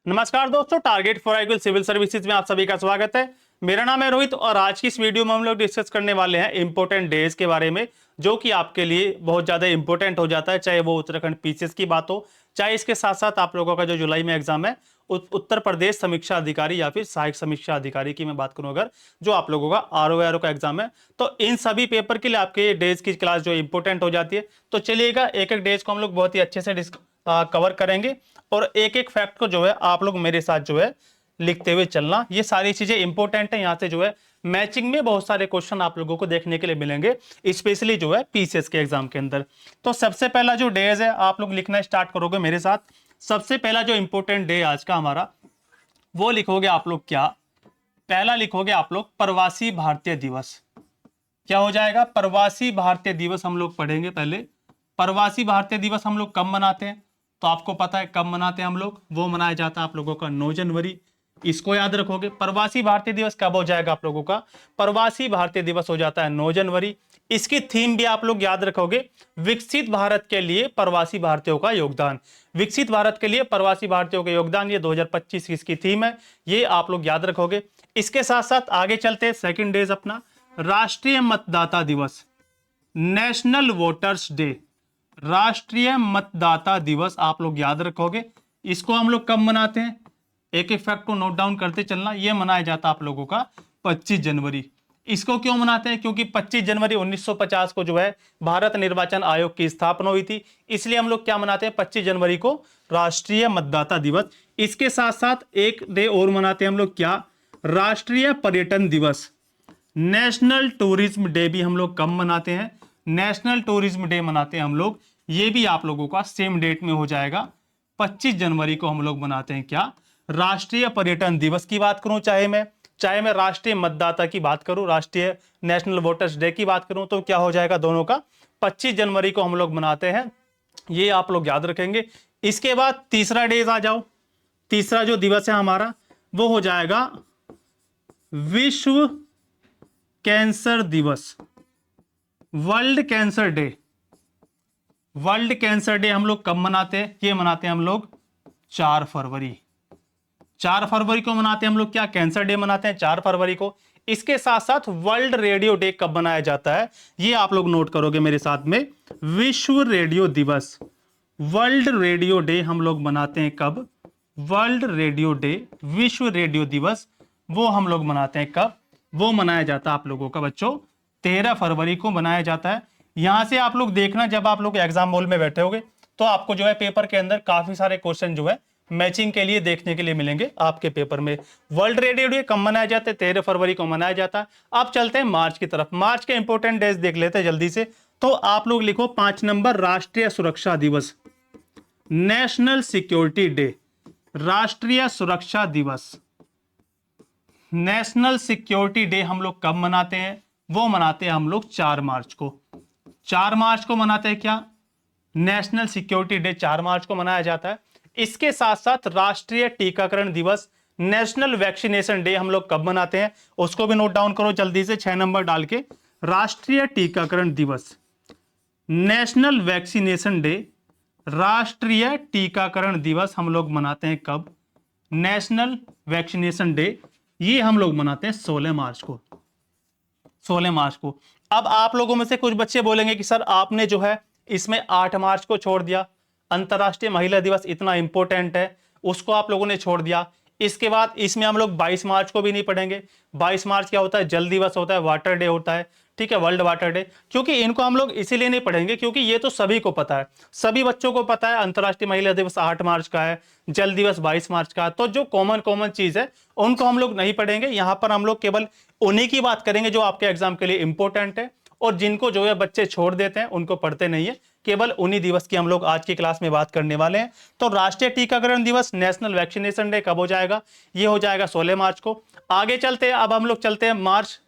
नमस्कार दोस्तों, target for आईक्यूएल civil services में आप सभी का स्वागत है। मेरा नाम है रोहित और आज की इस वीडियो में हम लोग डिस्कस करने वाले हैं इंपॉर्टेंट डेज के बारे में, जो कि आपके लिए बहुत ज्यादा इंपॉर्टेंट हो जाता है, चाहे वो उत्तराखंड पीसीएस की बात हो, चाहे इसके साथ साथ आप लोगों का जो जुलाई में एग्जाम है उत्तर प्रदेश समीक्षा अधिकारी या फिर सहायक समीक्षा अधिकारी की मैं बात करूं, अगर जो आप लोगों का आरओ का एग्जाम है, तो इन सभी पेपर के लिए आपके डेज की क्लास जो इंपॉर्टेंट हो जाती है। तो चलिएगा, एक एक डेज को हम लोग बहुत ही अच्छे से कवर करेंगे और एक एक फैक्ट को जो है आप लोग मेरे साथ जो है लिखते हुए चलना। ये सारी चीजें इंपॉर्टेंट है, यहाँ से जो है मैचिंग में बहुत सारे क्वेश्चन आप लोगों को देखने के लिए मिलेंगे, स्पेशली जो है पीसीएस के एग्जाम के अंदर। तो सबसे पहला जो डेज है आप लोग लिखना स्टार्ट करोगे मेरे साथ। सबसे पहला जो इंपॉर्टेंट डे आज का हमारा, वो लिखोगे आप लोग क्या, पहला लिखोगे आप लोग प्रवासी भारतीय दिवस। क्या हो जाएगा? प्रवासी भारतीय दिवस हम लोग पढ़ेंगे पहले। प्रवासी भारतीय दिवस हम लोग कब मनाते हैं? तो आपको पता है कब मनाते हैं हम लोग, वो मनाया जाता है आप लोगों का 9 जनवरी। इसको याद रखोगे। प्रवासी भारतीय दिवस कब हो जाएगा आप लोगों का? प्रवासी भारतीय दिवस हो जाता है 9 जनवरी। इसकी थीम भी आप लोग याद रखोगे, विकसित भारत के लिए प्रवासी भारतीयों का योगदान। विकसित भारत के लिए प्रवासी भारतीयों का योगदान, ये 2025 की इसकी थीम है, ये आप लोग याद रखोगे। इसके साथ साथ आगे चलते हैं, सेकंड डेज अपना राष्ट्रीय मतदाता दिवस, नेशनल वोटर्स डे। राष्ट्रीय मतदाता दिवस आप लोग याद रखोगे। इसको हम लोग कब मनाते हैं? एक एक फैक्ट को नोट डाउन करते चलना। यह मनाया जाता है आप लोगों का 25 जनवरी। इसको क्यों मनाते हैं? क्योंकि 25 जनवरी 1950 को जो है भारत निर्वाचन आयोग की स्थापना हुई थी, इसलिए हम लोग क्या मनाते हैं 25 जनवरी को, राष्ट्रीय मतदाता दिवस। इसके साथ साथ एक डे और मनाते हैं हम लोग, क्या? राष्ट्रीय पर्यटन दिवस, नेशनल टूरिज्म डे भी हम लोग कब मनाते हैं? नेशनल टूरिज्म डे मनाते हैं हम लोग, ये भी आप लोगों का सेम डेट में हो जाएगा, 25 जनवरी को हम लोग मनाते हैं क्या? राष्ट्रीय पर्यटन दिवस की बात करूं, चाहे मैं राष्ट्रीय मतदाता की बात करूं, राष्ट्रीय नेशनल वोटर्स डे की बात करूं, तो क्या हो जाएगा दोनों का? 25 जनवरी को हम लोग मनाते हैं, ये आप लोग याद रखेंगे। इसके बाद तीसरा डेज आ जाओ। तीसरा जो दिवस है हमारा, वो हो जाएगा विश्व कैंसर दिवस, world cancer day. World cancer day हम लोग कब मनाते हैं? ये मनाते हैं हम लोग 4 फरवरी। 4 फरवरी को मनाते हैं हम लोग क्या? कैंसर डे मनाते हैं 4 फरवरी को। इसके साथ साथ वर्ल्ड रेडियो डे कब मनाया जाता है, ये आप लोग नोट करोगे मेरे साथ में। विश्व रेडियो दिवस, वर्ल्ड रेडियो डे हम लोग मनाते हैं कब? वर्ल्ड रेडियो डे, विश्व रेडियो दिवस, वो हम लोग मनाते हैं कब? वो मनाया जाता है आप लोगों का बच्चों 13 फरवरी को मनाया जाता है। यहां से आप लोग देखना, जब आप लोग एग्जाम हॉल में बैठे होगे तो आपको जो है पेपर के अंदर काफी सारे क्वेश्चन जो है मैचिंग के लिए देखने के लिए मिलेंगे आपके पेपर में। वर्ल्ड रेडियो डे कब मनाया जाता है? 13 फरवरी को मनाया जाता है। अब चलते हैं मार्च की तरफ। मार्च के इंपॉर्टेंट डेज देख लेते हैं जल्दी से। तो आप लोग लिखो 5 नंबर, राष्ट्रीय सुरक्षा दिवस, नेशनल सिक्योरिटी डे। राष्ट्रीय सुरक्षा दिवस, नेशनल सिक्योरिटी डे हम लोग कब मनाते हैं? वो मनाते हैं हम लोग 4 मार्च को। 4 मार्च को मनाते हैं क्या? नेशनल सिक्योरिटी डे 4 मार्च को मनाया जाता है। इसके साथ साथ राष्ट्रीय टीकाकरण दिवस, नेशनल वैक्सीनेशन डे हम लोग कब मनाते हैं? उसको भी नोट डाउन करो जल्दी से 6 नंबर डाल के। राष्ट्रीय टीकाकरण दिवस, नेशनल वैक्सीनेशन डे, राष्ट्रीय टीकाकरण दिवस हम लोग मनाते हैं कब? नेशनल वैक्सीनेशन डे, ये हम लोग मनाते हैं 16 मार्च को। 16 मार्च को। अब आप लोगों में से कुछ बच्चे बोलेंगे कि सर आपने जो है इसमें 8 मार्च को छोड़ दिया, अंतरराष्ट्रीय महिला दिवस इतना इंपॉर्टेंट है, उसको आप लोगों ने छोड़ दिया। इसके बाद इसमें हम लोग 22 मार्च को भी नहीं पढ़ेंगे। 22 मार्च क्या होता है? जल दिवस होता है, वाटर डे होता है, ठीक है, वर्ल्ड वाटर डे। क्योंकि इनको हम लोग इसीलिए नहीं पढ़ेंगे क्योंकि ये तो सभी को पता है, सभी बच्चों को पता है अंतरराष्ट्रीय महिला दिवस 8 मार्च का है, जल दिवस 22 मार्च का। तो जो कॉमन चीज है उनको हम लोग नहीं पढ़ेंगे। यहां पर हम लोग केवल उन्हीं की बात करेंगे जो आपके एग्जाम के लिए इंपॉर्टेंट है, और जिनको जो है बच्चे छोड़ देते हैं उनको पढ़ते नहीं है। केवल उन्हीं दिवस की हम लोग आज की क्लास में बात करने वाले हैं। तो राष्ट्रीय टीकाकरण दिवस, नेशनल वैक्सीनेशन डे कब हो जाएगा? ये हो जाएगा 16 मार्च को। आगे चलते हैं, अब हम लोग चलते हैं मार्च,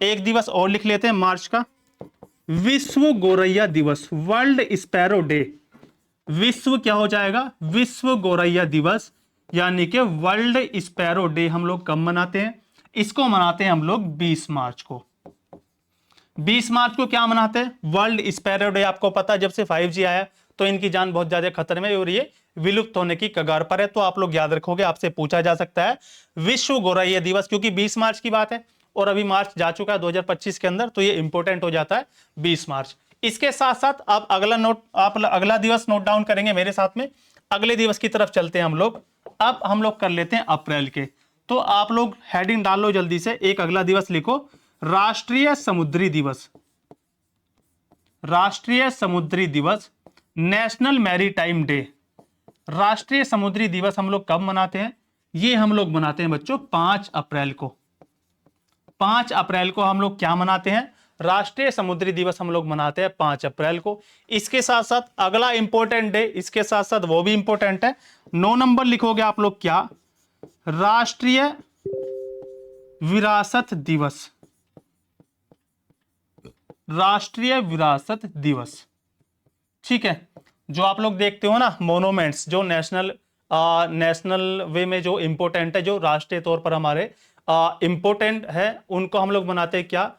एक दिवस और लिख लेते हैं मार्च का, विश्व गौरैया दिवस, वर्ल्ड स्पैरो डे। विश्व क्या हो जाएगा? विश्व गौरैया दिवस, यानी कि वर्ल्ड स्पैरो डे हम लोग कब मनाते हैं? इसको मनाते हैं हम लोग 20 मार्च को। 20 मार्च को क्या मनाते हैं? World sparrow day. आपको पता है जब से 5G आया तो इनकी जान बहुत ज्यादा खतरे में, और ये विलुप्त होने की कगार पर है। तो आप लोग याद रखोगे, आपसे पूछा जा सकता है विश्व गोरैया दिवस, क्योंकि 20 मार्च की बात है और अभी मार्च जा चुका है 2025 के अंदर, तो ये इंपॉर्टेंट हो जाता है 20 मार्च। इसके साथ साथ आप अगला दिवस नोट डाउन करेंगे मेरे साथ में। अगले दिवस की तरफ चलते हैं हम लोग। अब हम लोग कर लेते हैं अप्रैल के। तो आप लोग हेडिंग डाल लो जल्दी से, एक अगला दिवस लिखो, राष्ट्रीय समुद्री दिवस। राष्ट्रीय समुद्री दिवस, नेशनल मैरीटाइम डे। राष्ट्रीय समुद्री दिवस हम लोग कब मनाते हैं? ये हम लोग मनाते हैं बच्चों 5 अप्रैल को। 5 अप्रैल को हम लोग क्या मनाते हैं? राष्ट्रीय समुद्री दिवस हम लोग मनाते हैं 5 अप्रैल को। इसके साथ साथ अगला इंपॉर्टेंट डे, इसके साथ साथ वो भी इंपॉर्टेंट है, 9 नंबर लिखोगे आप लोग क्या? राष्ट्रीय विरासत दिवस। राष्ट्रीय विरासत दिवस, ठीक है। जो आप लोग देखते हो ना मोनूमेंट्स, जो नेशनल वे में जो इंपॉर्टेंट है, जो राष्ट्रीय तौर पर हमारे इंपॉर्टेंट है, उनको हम लोग मनाते हैं क्या?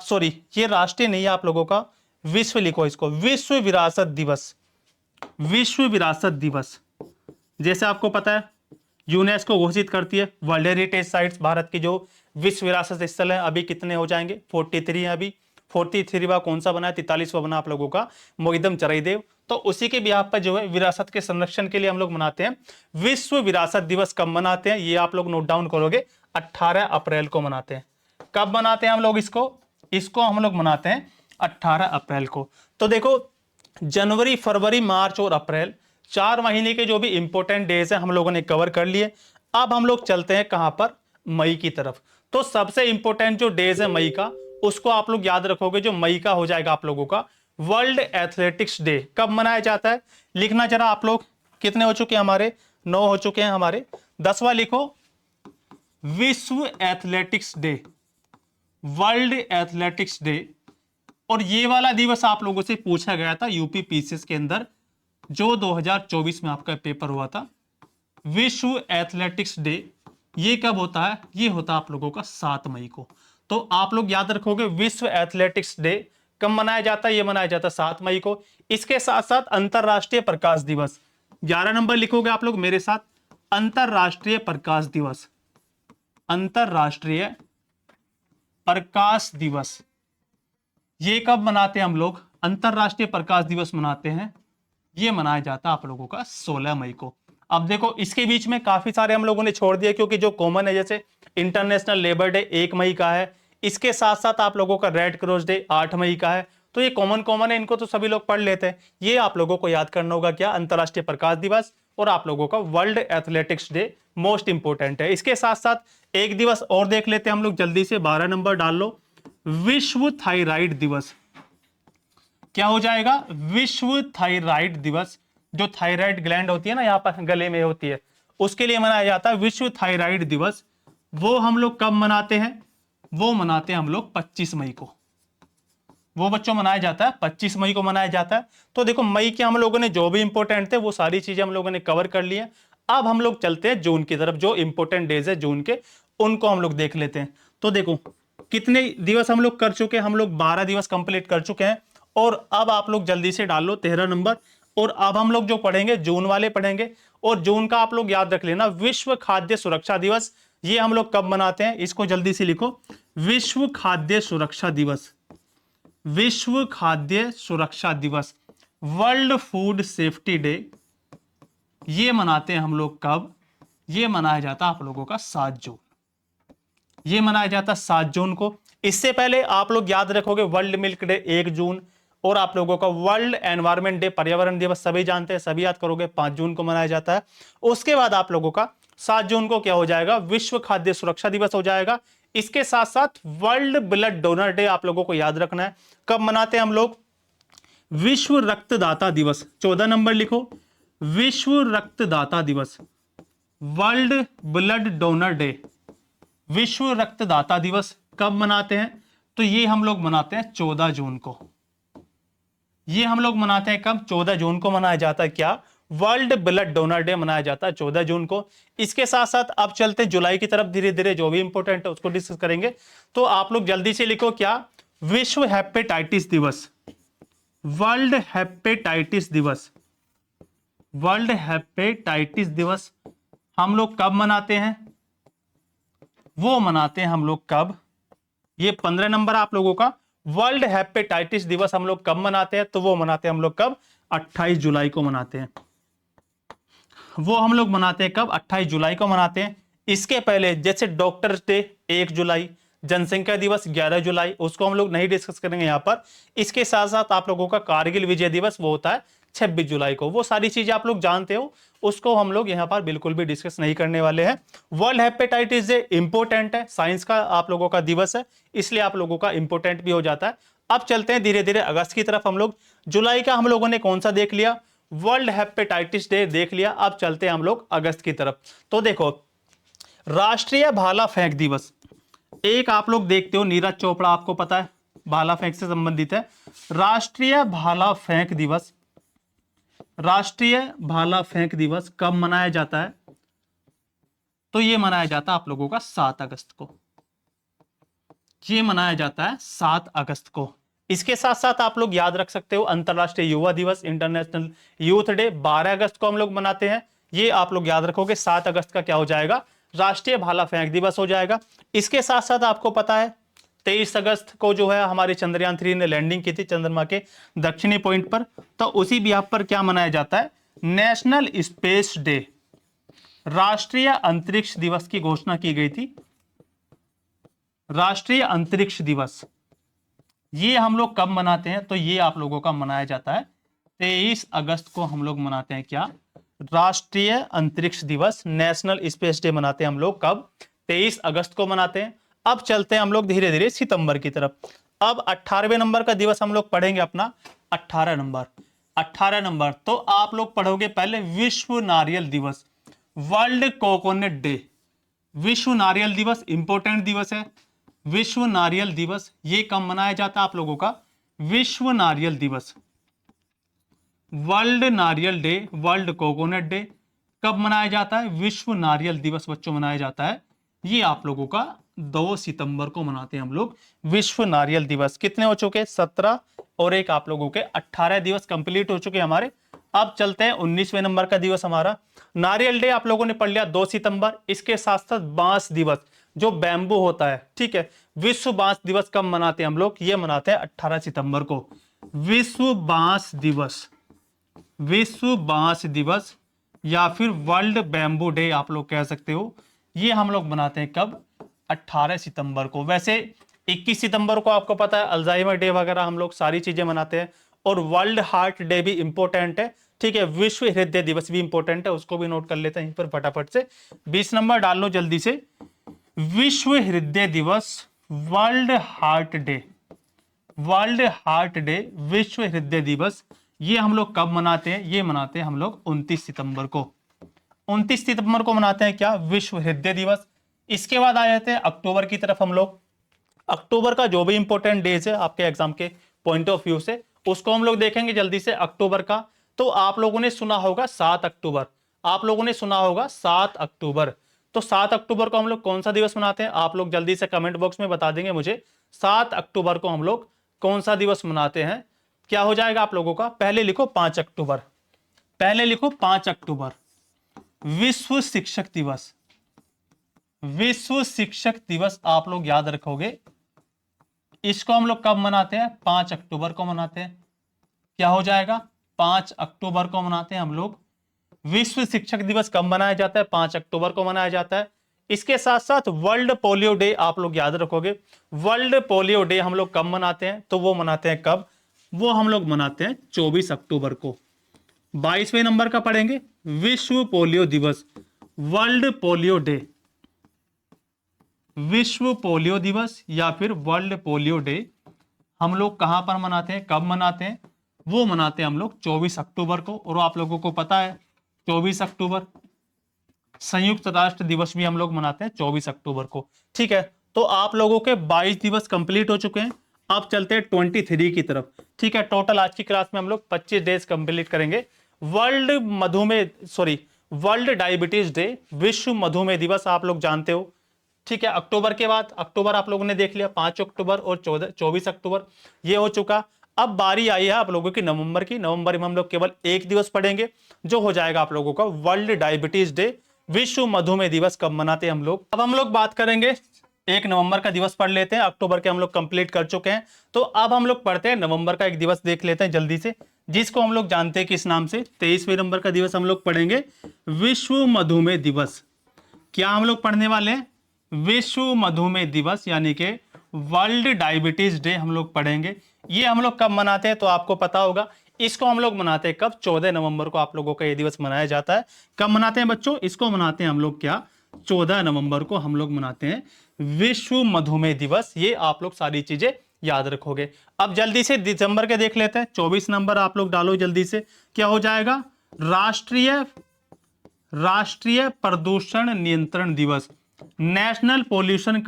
सॉरी, ये राष्ट्रीय नहीं है आप लोगों का, विश्व लिखो इसको, विश्व विरासत दिवस। विश्व विरासत दिवस, जैसे आपको पता है यूनेस्को घोषित करती है वर्ल्ड हेरिटेज साइट्स, भारत की जो विश्व विरासत स्थल है अभी कितने हो जाएंगे? 43 है अभी। 43वां कौन सा बना है? 43वां बना आप लोगों का मोहिदम चराइदेव। तो उसी के बिहाफ पर जो है विरासत के संरक्षण के लिए हम लोग मनाते हैं विश्व विरासत दिवस। कब मनाते हैं ये आप लोग नोट डाउन करोगे, 18 अप्रैल को मनाते हैं। कब मनाते हैं हम लोग इसको हम लोग मनाते हैं 18 अप्रैल को। तो देखो, जनवरी, फरवरी, मार्च और अप्रैल, 4 महीने के जो भी इंपॉर्टेंट डेज हैं हम लोगों ने कवर कर लिए। अब हम लोग चलते हैं कहां पर? मई की तरफ। तो सबसे इंपॉर्टेंट जो डेज है मई का, उसको आप लोग याद रखोगे, जो मई का हो जाएगा आप लोगों का वर्ल्ड एथलेटिक्स डे। कब मनाया जाता है? लिखना जरा आप लोग, कितने हो चुके हैं हमारे? 9 हो चुके हैं हमारे। 10वां लिखो, विश्व athletics day, world athletics day. और ये वाला दिवस आप लोगों से पूछा गया था यूपी पीसीएस के अंदर, जो 2024 में आपका पेपर हुआ था। विश्व एथलेटिक्स डे ये कब होता है? ये होता है आप लोगों का 7 मई को। तो आप लोग याद रखोगे विश्व एथलेटिक्स डे कब मनाया जाता है? ये मनाया जाता है 7 मई को। इसके साथ साथ अंतरराष्ट्रीय प्रकाश दिवस, 11 नंबर लिखोगे आप लोग मेरे साथ, अंतरराष्ट्रीय प्रकाश दिवस। अंतरराष्ट्रीय प्रकाश दिवस ये कब मनाते हैं हम लोग? अंतरराष्ट्रीय प्रकाश दिवस मनाते हैं, ये मनाया जाता है आप लोगों का 16 मई को। अब देखो, इसके बीच में काफी सारे हम लोगों ने छोड़ दिए, क्योंकि जो कॉमन है, जैसे इंटरनेशनल लेबर डे 1 मई का है, इसके साथ साथ आप लोगों का रेड क्रॉस डे 8 मई का है। तो ये कॉमन है, इनको तो सभी लोग पढ़ लेते हैं। ये आप लोगों को याद करना होगा क्या? अंतरराष्ट्रीय प्रकाश दिवस और आप लोगों का world athletics day most important है। इसके साथ साथ एक दिवस और देख लेते हैं हम लोग जल्दी से, 12 नंबर डाल लो, विश्व थायराइड दिवस। क्या हो जाएगा? विश्व थायराइड दिवस। जो थायराइड ग्लैंड होती है ना यहाँ पर गले में होती है, उसके लिए मनाया जाता है विश्व थायराइड दिवस। वो हम लोग कब मनाते हैं? वो मनाते हैं हम लोग 25 मई को। वो बच्चों मनाया जाता है 25 मई को मनाया जाता है। तो देखो, मई के हम लोगों ने जो भी इंपॉर्टेंट थे वो सारी चीजें हम लोगों ने कवर कर ली है। अब हम लोग चलते हैं जून की तरफ। जो इंपॉर्टेंट डेज है जून के, उनको हम लोग देख लेते हैं। तो देखो, कितने दिवस हम लोग कर चुके हैं? हम लोग 12 दिवस कंप्लीट कर चुके हैं। और अब आप लोग जल्दी से डाल लो 13 नंबर। और अब हम लोग जो पढ़ेंगे जून वाले पढ़ेंगे। और जून का आप लोग याद रख लेना, विश्व खाद्य सुरक्षा दिवस। ये हम लोग कब मनाते हैं? इसको जल्दी से लिखो, विश्व खाद्य सुरक्षा दिवस। विश्व खाद्य सुरक्षा दिवस, वर्ल्ड फूड सेफ्टी डे। ये मनाते हैं हम लोग कब? ये मनाया जाता है आप लोगों का 7 जून। ये मनाया जाता है 7 जून को। इससे पहले आप लोग याद रखोगे वर्ल्ड मिल्क डे 1 जून, और आप लोगों का वर्ल्ड एनवायरमेंट डे, पर्यावरण दिवस सभी जानते हैं, सभी याद करोगे, 5 जून को मनाया जाता है। उसके बाद आप लोगों का 7 जून को क्या हो जाएगा? विश्व खाद्य सुरक्षा दिवस हो जाएगा। इसके साथ साथ वर्ल्ड ब्लड डोनर डे आप लोगों को याद रखना है। कब मनाते हैं हम लोग? विश्व रक्तदाता दिवस, 14 नंबर लिखो, विश्व रक्तदाता दिवस, वर्ल्ड ब्लड डोनर डे। विश्व रक्तदाता दिवस कब मनाते हैं? तो ये हम लोग मनाते हैं 14 जून को। ये हम लोग मनाते हैं कब? 14 जून को मनाया जाता है क्या? वर्ल्ड ब्लड डोनर डे मनाया जाता है 14 जून को। इसके साथ साथ अब चलते हैं जुलाई की तरफ, धीरे धीरे जो भी इंपॉर्टेंट है उसको डिस्कस करेंगे। तो आप लोग जल्दी से लिखो क्या? विश्व हेपेटाइटिस दिवस, वर्ल्ड हेपेटाइटिस दिवस। वर्ल्ड हेपेटाइटिस दिवस हम लोग कब मनाते हैं? वो मनाते हैं हम लोग कब? ये 15 नंबर आप लोगों का। वर्ल्ड हेपेटाइटिस दिवस हम लोग कब मनाते हैं? तो वो मनाते हैं हम लोग कब? 28 जुलाई को मनाते हैं। वो हम लोग मनाते हैं कब? 28 जुलाई को मनाते हैं। इसके पहले जैसे डॉक्टर्स डे 1 जुलाई, जनसंख्या दिवस 11 जुलाई, उसको हम लोग नहीं डिस्कस करेंगे यहां पर। इसके साथ साथ आप लोगों का कारगिल विजय दिवस वो होता है 26 जुलाई को। वो सारी चीजें आप लोग जानते हो, उसको हम लोग यहां पर बिल्कुल भी डिस्कस नहीं करने वाले हैं। वर्ल्ड हेपेटाइटिस डे इंपोर्टेंट है, साइंस का आप लोगों का दिवस है, इसलिए आप लोगों का इंपोर्टेंट भी हो जाता है। अब चलते हैं धीरे धीरे अगस्त की तरफ। हम लोग जुलाई का हम लोगों ने कौन सा देख लिया? वर्ल्ड हेपेटाइटिस डे देख लिया। अब चलते हैं हम लोग अगस्त की तरफ। तो देखो, राष्ट्रीय भाला फेंक दिवस एक आप लोग देखते हो, नीरज चोपड़ा आपको पता है भाला फेंक से संबंधित है। राष्ट्रीय भाला फेंक दिवस, राष्ट्रीय भाला फेंक दिवस कब मनाया जाता है? तो ये मनाया जाता है आप लोगों का 7 अगस्त को। ये मनाया जाता है 7 अगस्त को। इसके साथ साथ आप लोग याद रख सकते हो अंतरराष्ट्रीय युवा दिवस, इंटरनेशनल यूथ डे 12 अगस्त को हम लोग मनाते हैं। ये आप लोग याद रखोगे। 7 अगस्त का क्या हो जाएगा? राष्ट्रीय भाला फेंक दिवस हो जाएगा। इसके साथ साथ आपको पता है 23 अगस्त को जो है हमारे चंद्रयान 3 ने लैंडिंग की थी चंद्रमा के दक्षिणी पॉइंट पर। तो उसी बिहाफ पर क्या मनाया जाता है? नेशनल स्पेस डे, राष्ट्रीय अंतरिक्ष दिवस की घोषणा की गई थी। राष्ट्रीय अंतरिक्ष दिवस ये हम लोग कब मनाते हैं? तो ये आप लोगों का मनाया जाता है 23 अगस्त को हम लोग मनाते हैं। क्या? राष्ट्रीय अंतरिक्ष दिवस, नेशनल स्पेस डे मनाते हैं हम लोग कब? 23 अगस्त को मनाते हैं। अब चलते हैं हम लोग धीरे धीरे सितंबर की तरफ। अब 18वें नंबर का दिवस हम लोग पढ़ेंगे अपना 18 नंबर। 18 नंबर तो आप लोग पढ़ोगे पहले विश्व नारियल दिवस, वर्ल्ड कोकोनट डे। विश्व नारियल दिवस इंपॉर्टेंट दिवस है। विश्व नारियल दिवस ये कब मनाया जाता है आप लोगों का? विश्व नारियल दिवस, वर्ल्ड नारियल डे, वर्ल्ड कोकोनट डे कब मनाया जाता है? विश्व नारियल दिवस बच्चों मनाया जाता है। ये आप लोगों का 2 सितंबर को मनाते हैं हम लोग विश्व नारियल दिवस। कितने हो चुके? 17 और एक आप लोगों के 18 दिवस कंप्लीट हो चुके हमारे। अब चलते हैं 19वें नंबर का दिवस हमारा। नारियल डे आप लोगों ने पढ़ लिया 2 सितंबर। इसके साथ साथ बांस दिवस जो बैम्बू होता है, ठीक है, विश्व बांस दिवस कब मनाते हैं हम लोग? ये मनाते हैं 18 सितंबर को। विश्व बांस दिवस, विश्व बांस दिवस या फिर वर्ल्ड बैम्बू डे आप लोग कह सकते हो। ये हम लोग मनाते हैं कब? 18 सितंबर को। वैसे 21 सितंबर को आपको पता है अल्जाइमर डे वगैरह हम लोग सारी चीजें मनाते हैं। और वर्ल्ड हार्ट डे भी इंपॉर्टेंट है, ठीक है। विश्व हृदय दिवस भी इंपॉर्टेंट है, उसको भी नोट कर लेते हैं पर फटाफट से। 20 नंबर डाल लो जल्दी से। विश्व हृदय दिवस, world heart day, world heart day, विश्व हृदय दिवस ये हम लोग कब मनाते हैं? ये मनाते हैं हम लोग 29 सितंबर को। 29 सितंबर को मनाते हैं क्या? विश्व हृदय दिवस। इसके बाद आ जाते हैं अक्टूबर की तरफ हम लोग। अक्टूबर का जो भी इंपॉर्टेंट डेज है आपके एग्जाम के पॉइंट ऑफ व्यू से, उसको हम लोग देखेंगे जल्दी से। अक्टूबर का तो आप लोगों ने सुना होगा 7 अक्टूबर, आप लोगों ने सुना होगा 7 अक्टूबर। तो 7 अक्टूबर को हम लोग कौन सा दिवस मनाते हैं? आप लोग जल्दी से कमेंट बॉक्स में बता देंगे मुझे 7 अक्टूबर को हम लोग कौन सा दिवस मनाते हैं। क्या हो जाएगा आप लोगों का? पहले लिखो 5 अक्टूबर, पहले लिखो 5 अक्टूबर विश्व शिक्षक दिवस। विश्व शिक्षक दिवस आप लोग याद रखोगे। इसको हम लोग कब मनाते हैं? 5 अक्टूबर को मनाते हैं। क्या हो जाएगा? 5 अक्टूबर को मनाते हैं हम लोग। विश्व शिक्षक दिवस कब मनाया जाता है? 5 अक्टूबर को मनाया जाता है। इसके साथ साथ वर्ल्ड पोलियो डे आप लोग याद रखोगे। वर्ल्ड पोलियो डे हम लोग कब मनाते हैं? तो वो मनाते हैं कब? वो हम लोग मनाते हैं 24 अक्टूबर को। 22वें नंबर का पढ़ेंगे विश्व पोलियो दिवस, वर्ल्ड पोलियो डे। विश्व पोलियो दिवस या फिर वर्ल्ड पोलियो डे हम लोग कहां पर मनाते हैं, कब मनाते हैं? वो मनाते हैं हम लोग 24 अक्टूबर को। और आप लोगों को पता है 24 अक्टूबर संयुक्त राष्ट्र दिवस भी हम लोग मनाते हैं 24 अक्टूबर को, ठीक है। तो आप लोगों के 22 दिवस कंप्लीट हो चुके हैं। अब चलते हैं 23 की तरफ, ठीक है। टोटल आज की क्लास में हम लोग 25 डेज कंप्लीट करेंगे। वर्ल्ड डायबिटीज डे, विश्व मधुमेह दिवस आप लोग जानते हो, ठीक है। अक्टूबर के बाद, अक्टूबर आप लोगों ने देख लिया 5 अक्टूबर और 24 अक्टूबर ये हो चुका। अब बारी आई है आप लोगों की नवंबर की। नवंबर में हम लोग केवल एक दिवस पढ़ेंगे, जो हो जाएगा आप लोगों का वर्ल्ड डायबिटीज डे, विश्व मधुमेह दिवस। कब मनाते हैं हम लोग? अब हम लोग बात करेंगे, 1 नवंबर का दिवस पढ़ लेते हैं, अक्टूबर के हम लोग कंप्लीट कर चुके हैं, तो अब हम लोग पढ़ते हैं नवंबर का एक दिवस देख लेते हैं जल्दी से, जिसको हम लोग जानते हैं किस नाम से। 23वें नंबर का दिवस हम लोग पढ़ेंगे विश्व मधुमेह दिवस। क्या हम लोग पढ़ने वाले हैं? विश्व मधुमेह दिवस, यानी कि वर्ल्ड डायबिटीज डे हम लोग पढ़ेंगे। ये हम लोग कब मनाते हैं तो आपको पता होगा, इसको हम लोग मनाते हैं कब? 14 नवंबर को आप लोगों का ये दिवस मनाया जाता है। कब मनाते हैं बच्चों? इसको मनाते हैं हम लोग क्या? 14 नवंबर को हम लोग मनाते हैं विश्व मधुमेह दिवस। ये आप लोग सारी चीजें याद रखोगे। अब जल्दी से दिसंबर के देख लेते हैं। 24 नंबर आप लोग डालो जल्दी से, क्या हो जाएगा? राष्ट्रीय प्रदूषण नियंत्रण दिवस, नेशनल पोल्यूशन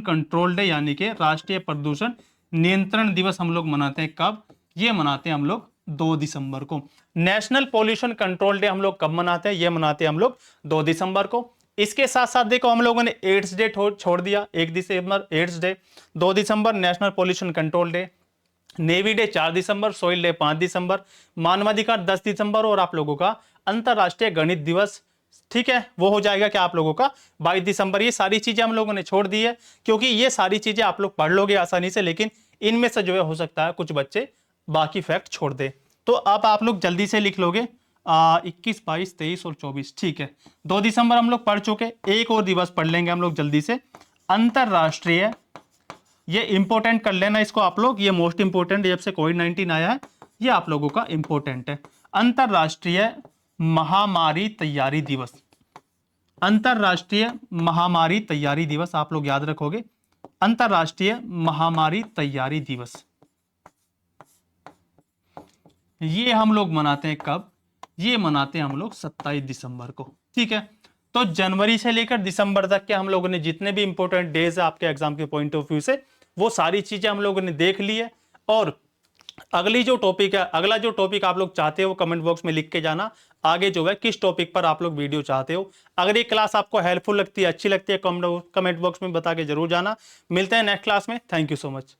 कंट्रोल डे, यानी कि राष्ट्रीय प्रदूषण नियंत्रण दिवस हम लोग मनाते हैं कब? ये मनाते हैं हम लोग 2 दिसंबर को। नेशनल पोल्यूशन कंट्रोल डे हम लोग कब मनाते हैं? ये मनाते हैं हम लोग 2 दिसंबर को। इसके साथ साथ देखो हम लोगों ने एड्स डे छोड़ दिया, 1 दिसंबर एड्स डे, 2 दिसंबर national pollution control day, navy day 4 दिसंबर, सोइल डे 5 दिसंबर, मानवाधिकार 10 दिसंबर, और आप लोगों का अंतरराष्ट्रीय गणित दिवस, ठीक है, वो हो जाएगा क्या आप लोगों का 22 दिसंबर। ये सारी चीजें हम लोगों ने छोड़ दी है, क्योंकि ये सारी चीजें आप लोग पढ़ लोगे आसानी से, लेकिन इनमें से जो है हो सकता है कुछ बच्चे बाकी फैक्ट छोड़ दे। तो अब आप लोग जल्दी से लिख लोगे 21, 22, 23 और 24, ठीक है। 2 दिसंबर हम लोग पढ़ चुके, एक और दिवस पढ़ लेंगे हम लोग जल्दी से, अंतरराष्ट्रीय, ये इंपॉर्टेंट कर लेना इसको आप लोग, ये मोस्ट इंपॉर्टेंट, जब से कोविड-19 आया है ये आप लोगों का इंपॉर्टेंट है। अंतरराष्ट्रीय महामारी तैयारी दिवस, अंतरराष्ट्रीय महामारी तैयारी दिवस आप लोग याद रखोगे, अंतरराष्ट्रीय महामारी तैयारी दिवस। ये हम लोग मनाते हैं कब? ये मनाते हैं हम लोग 27 दिसंबर को, ठीक है। तो जनवरी से लेकर दिसंबर तक के हम लोगों ने जितने भी इंपॉर्टेंट डेज है आपके एग्जाम के पॉइंट ऑफ व्यू से, वो सारी चीजें हम लोगों ने देख ली है। और अगली जो टॉपिक है, अगला जो टॉपिक आप लोग चाहते हो कमेंट बॉक्स में लिख के जाना, आगे जो है किस टॉपिक पर आप लोग वीडियो चाहते हो। अगर ये क्लास आपको हेल्पफुल लगती है, अच्छी लगती है, कमेंट बॉक्स में बता के जरूर जाना। मिलते हैं नेक्स्ट क्लास में। Thank you so much.